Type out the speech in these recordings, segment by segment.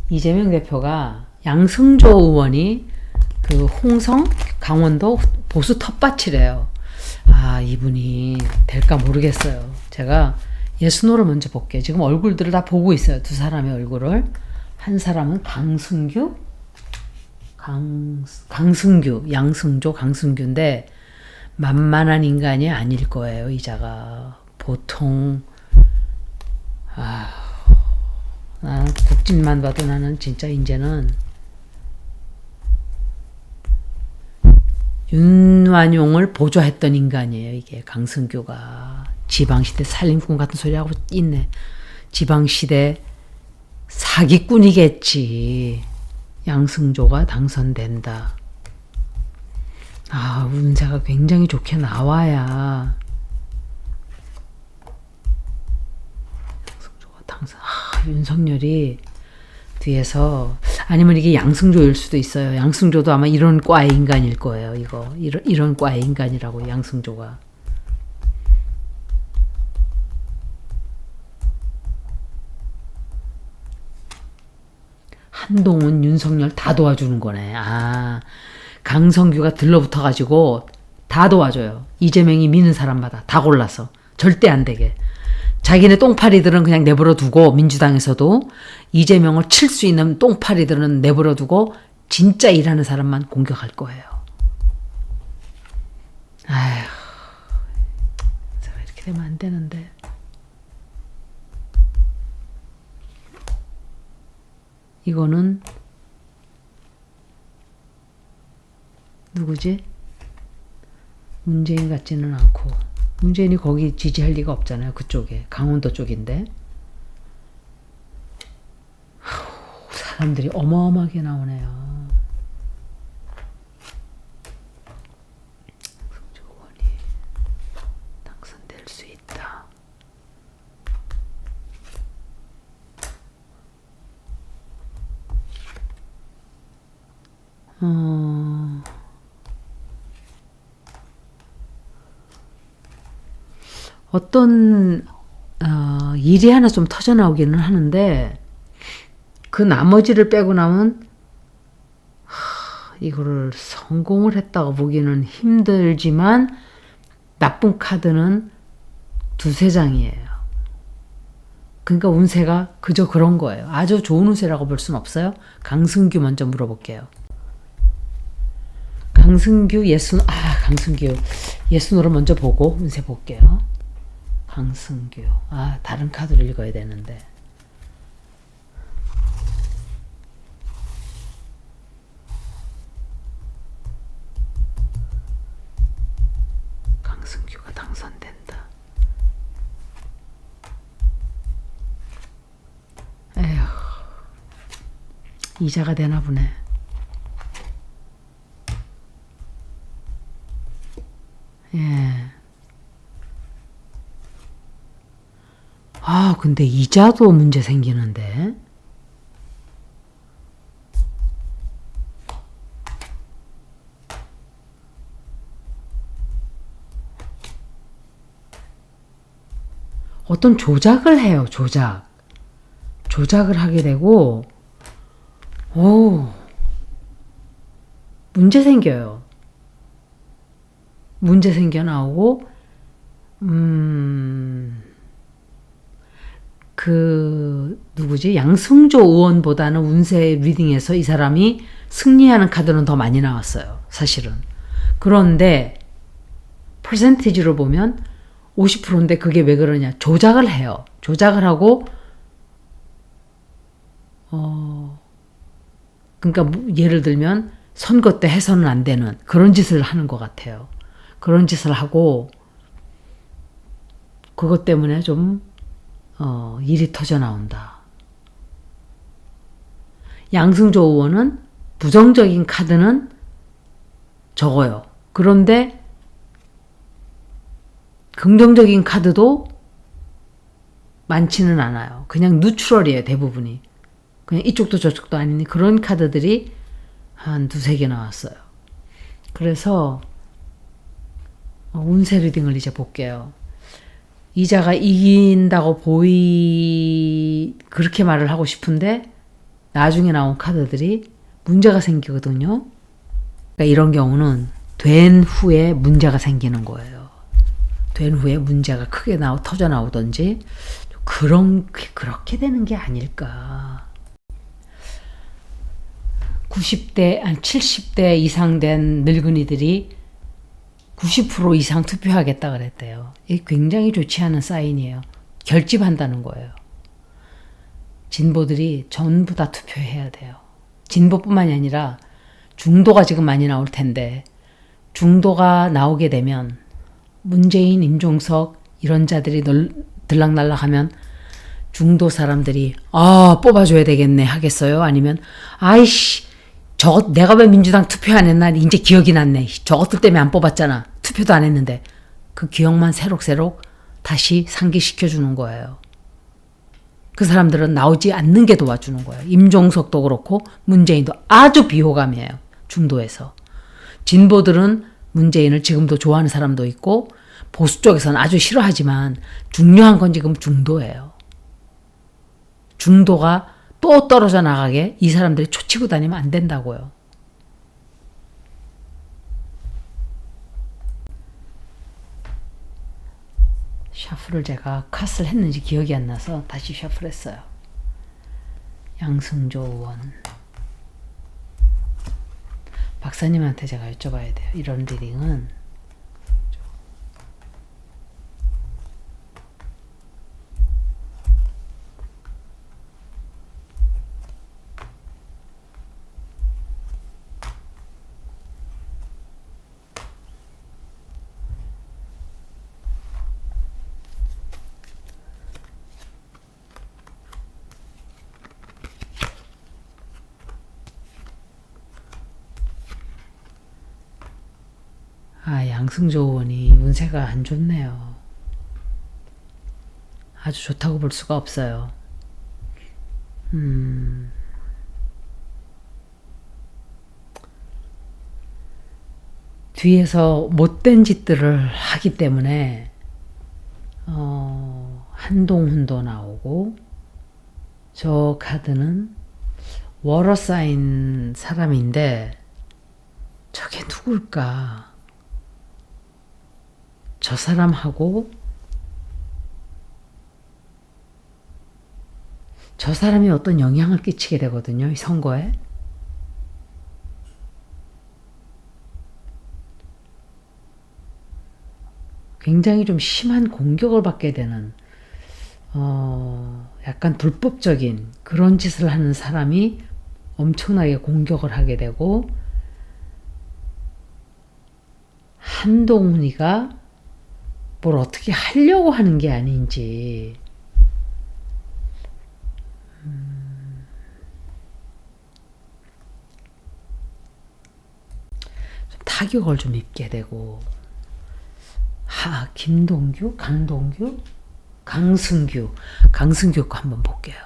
이재명 대표가 양승조 의원이 그 홍성 강원도 보수 텃밭이래요. 아, 이분이 될까 모르겠어요. 제가 예순호를 먼저 볼게요. 지금 얼굴들을 다 보고 있어요. 두 사람의 얼굴을. 한 사람은 강승규, 양승조, 강승규인데 만만한 인간이 아닐 거예요. 이자가 보통 나는 국진만 봐도 나는 진짜 이제는 윤완용을 보좌했던 인간이에요. 이게 강승규가 지방시대 살림꾼 같은 소리 하고 있네. 지방시대 사기꾼이겠지. 양승조가 당선된다. 아, 운세가 굉장히 좋게 나와야 양승조가 당선. 윤석열이 뒤에서, 아니면 이게 양승조일 수도 있어요. 양승조도 아마 이런 과의 인간일 거예요. 이런 과의 인간이라고, 양승조가. 한동훈, 윤석열 다 도와주는 거네. 아, 강성규가 들러붙어가지고 다 도와줘요. 이재명이 미는 사람마다 다 골라서. 절대 안 되게. 자기네 똥파리들은 그냥 내버려 두고, 민주당에서도 이재명을 칠 수 있는 똥파리들은 내버려 두고 진짜 일하는 사람만 공격할 거예요. 아휴, 제가 이렇게 되면 안 되는데. 이거는 누구지? 문재인 같지는 않고. 문재인이 거기 지지할 리가 없잖아요. 그쪽에. 강원도 쪽인데. 사람들이 어마어마하게 나오네요. 승조 의원이 당선될 수 있다. 어떤 일이 하나 좀 터져나오기는 하는데, 그 나머지를 빼고 나면 이거를 성공을 했다고 보기는 힘들지만 나쁜 카드는 두세 장이에요. 그러니까 운세가 그저 그런 거예요. 아주 좋은 운세라고 볼 수는 없어요. 강승규 먼저 물어볼게요. 강승규 예순호를 먼저 보고 운세 볼게요. 강승규. 다른 카드를 읽어야 되는데. 강승규가 당선된다. 에휴. 이자가 되나 보네. 예. 근데 이자도 문제 생기는데. 어떤 조작을 해요. 조작을 하게 되고, 문제 생겨요. 문제 생겨 나오고, 누구지? 양승조 의원보다는 운세 리딩에서 이 사람이 승리하는 카드는 더 많이 나왔어요. 사실은. 그런데, 퍼센티지로 보면 50%인데 그게 왜 그러냐. 조작을 해요. 조작을 하고, 그러니까 예를 들면 선거 때 해서는 안 되는 그런 짓을 하는 것 같아요. 그런 짓을 하고, 그것 때문에 좀 일이 터져 나온다. 양승조 의원은 부정적인 카드는 적어요. 그런데 긍정적인 카드도 많지는 않아요. 그냥 뉴트럴이에요. 대부분이. 그냥 이쪽도 저쪽도 아닌 그런 카드들이 한 두세 개 나왔어요. 그래서 운세 리딩을 이제 볼게요. 이자가 이긴다고 그렇게 말을 하고 싶은데 나중에 나온 카드들이 문제가 생기거든요. 그러니까 이런 경우는 된 후에 문제가 생기는 거예요. 된 후에 문제가 크게 터져 나오든지 그렇게 되는 게 아닐까. 90대, 아니 70대 이상 된 늙은이들이 90% 이상 투표하겠다 그랬대요. 이게 굉장히 좋지 않은 사인이에요. 결집한다는 거예요. 진보들이 전부 다 투표해야 돼요. 진보뿐만이 아니라 중도가 지금 많이 나올 텐데 중도가 나오게 되면 문재인, 임종석 이런 자들이 들락날락하면 중도 사람들이 뽑아줘야 되겠네 하겠어요? 아니면 아이씨 내가 왜 민주당 투표 안 했나 이제 기억이 났네. 저것들 때문에 안 뽑았잖아. 투표도 안 했는데. 그 기억만 새록새록 다시 상기시켜주는 거예요. 그 사람들은 나오지 않는 게 도와주는 거예요. 임종석도 그렇고 문재인도 아주 비호감이에요. 중도에서. 진보들은 문재인을 지금도 좋아하는 사람도 있고 보수 쪽에서는 아주 싫어하지만 중요한 건 지금 중도예요. 중도가 또 떨어져 나가게 이 사람들이 초치고 다니면 안 된다고요. 샤프를 제가 컷을 했는지 기억이 안 나서 다시 샤프를 했어요. 양승조 의원. 박사님한테 제가 여쭤봐야 돼요. 이런 리딩은 양승조 의원이 운세가 안 좋네요. 아주 좋다고 볼 수가 없어요. 뒤에서 못된 짓들을 하기 때문에 한동훈도 나오고 저 카드는 워러 쌓인 사람인데 저게 누굴까? 저 사람하고 저 사람이 어떤 영향을 끼치게 되거든요. 이 선거에. 굉장히 좀 심한 공격을 받게 되는 약간 불법적인 그런 짓을 하는 사람이 엄청나게 공격을 하게 되고 한동훈이가 뭘 어떻게 하려고 하는 게 아닌지 좀 타격을 좀 입게 되고 김동규? 강동규? 강승규 거 한번 볼게요.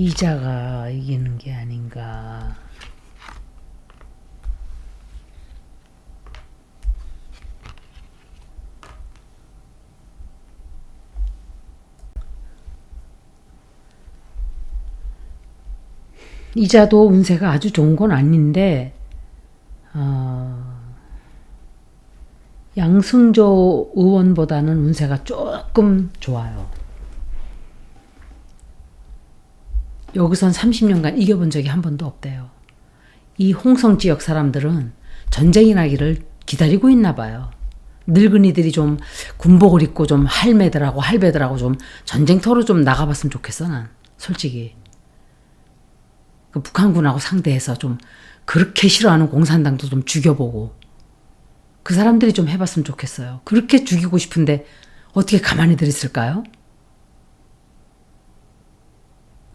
이자가 이기는 게 아닌가. 이자도 운세가 아주 좋은 건 아닌데 양승조 의원보다는 운세가 조금 좋아요. 여기선 30년간 이겨본 적이 한 번도 없대요. 이 홍성 지역 사람들은 전쟁이 나기를 기다리고 있나 봐요. 늙은이들이 좀 군복을 입고 좀 할배들하고 좀 전쟁터로 좀 나가봤으면 좋겠어, 난. 솔직히. 그 북한군하고 상대해서 좀 그렇게 싫어하는 공산당도 좀 죽여보고 그 사람들이 좀 해봤으면 좋겠어요. 그렇게 죽이고 싶은데 어떻게 가만히들 있을까요?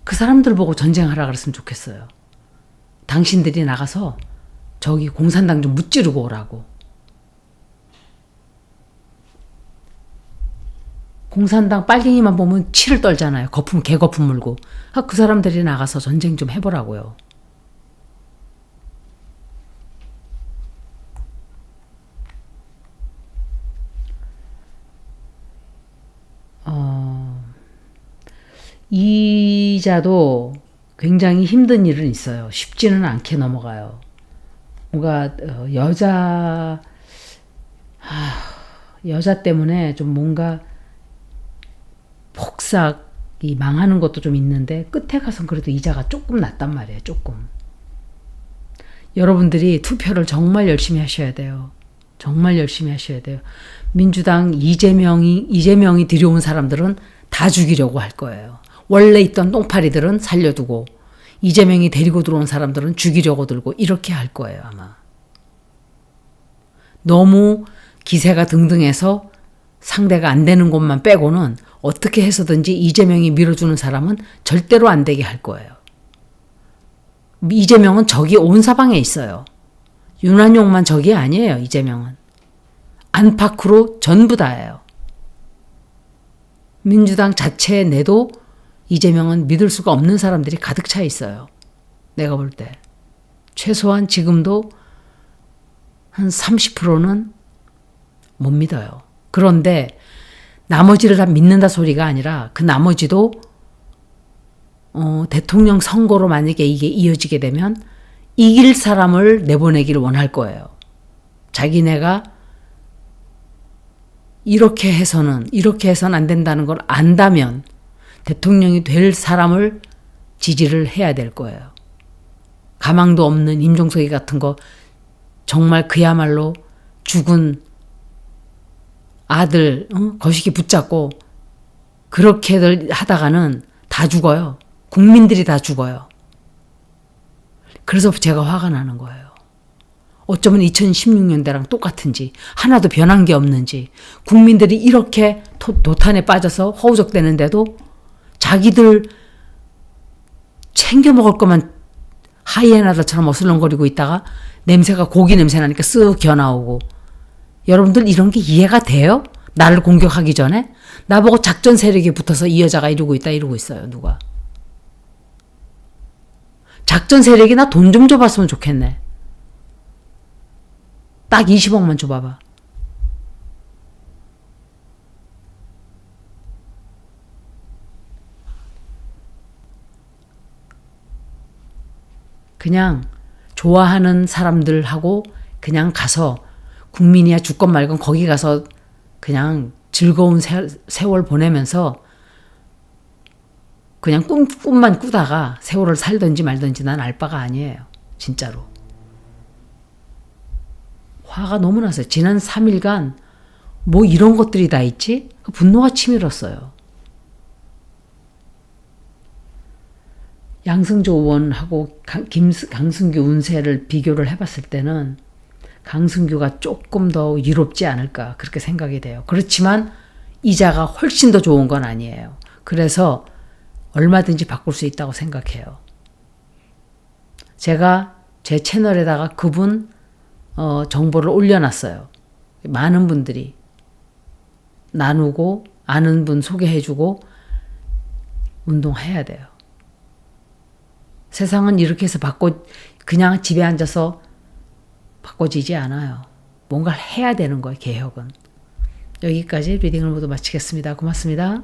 그 사람들 보고 전쟁하라 그랬으면 좋겠어요. 당신들이 나가서 저기 공산당 좀 무찌르고 오라고. 공산당 빨갱이만 보면 치를 떨잖아요. 개거품 물고. 그 사람들이 나가서 전쟁 좀 해보라고요. 이자도 굉장히 힘든 일은 있어요. 쉽지는 않게 넘어가요. 뭔가 여자 때문에 좀 뭔가 폭삭이 망하는 것도 좀 있는데 끝에 가선 그래도 이자가 조금 낫단 말이에요. 조금. 여러분들이 투표를 정말 열심히 하셔야 돼요. 정말 열심히 하셔야 돼요. 민주당 이재명이 들여온 사람들은 다 죽이려고 할 거예요. 원래 있던 똥파리들은 살려두고 이재명이 데리고 들어온 사람들은 죽이려고 들고 이렇게 할 거예요, 아마. 너무 기세가 등등해서 상대가 안 되는 곳만 빼고는 어떻게 해서든지 이재명이 밀어주는 사람은 절대로 안 되게 할 거예요. 이재명은 적이 온 사방에 있어요. 윤한용만 적이 아니에요, 이재명은. 안팎으로 전부 다예요. 민주당 자체 내도 이재명은 믿을 수가 없는 사람들이 가득 차 있어요. 내가 볼 때. 최소한 지금도 한 30%는 못 믿어요. 그런데 나머지를 다 믿는다 소리가 아니라 그 나머지도 대통령 선거로 만약에 이게 이어지게 되면 이길 사람을 내보내기를 원할 거예요. 자기네가 이렇게 해서는 안 된다는 걸 안다면 대통령이 될 사람을 지지를 해야 될 거예요. 가망도 없는 임종석이 같은 거 정말 그야말로 죽은 아들 거시기 붙잡고 그렇게들 하다가는 다 죽어요. 국민들이 다 죽어요. 그래서 제가 화가 나는 거예요. 어쩌면 2016년대랑 똑같은지 하나도 변한 게 없는지 국민들이 이렇게 도탄에 빠져서 허우적대는데도 자기들 챙겨 먹을 것만 하이에나들처럼 어슬렁거리고 있다가 냄새가 고기 냄새 나니까 쓱 겨나오고. 여러분들 이런 게 이해가 돼요? 나를 공격하기 전에? 나보고 작전 세력에 붙어서 이 여자가 이러고 있다 이러고 있어요. 누가? 작전 세력이나 돈 좀 줘봤으면 좋겠네. 딱 20억만 줘봐봐. 그냥 좋아하는 사람들하고 그냥 가서 국민이야 죽건 말건 거기 가서 그냥 즐거운 세월 보내면서 그냥 꿈만 꾸다가 세월을 살든지 말든지 난 알 바가 아니에요. 진짜로. 화가 너무 났어요. 지난 3일간 뭐 이런 것들이 다 있지? 분노가 치밀었어요. 양승조 의원하고 강승규 운세를 비교를 해봤을 때는 강승규가 조금 더 위롭지 않을까 그렇게 생각이 돼요. 그렇지만 이자가 훨씬 더 좋은 건 아니에요. 그래서 얼마든지 바꿀 수 있다고 생각해요. 제가 제 채널에다가 그분 정보를 올려놨어요. 많은 분들이 나누고 아는 분 소개해주고 운동해야 돼요. 세상은 이렇게 해서 그냥 집에 앉아서 바꿔지지 않아요. 뭔가를 해야 되는 거예요, 개혁은. 여기까지 리딩을 모두 마치겠습니다. 고맙습니다.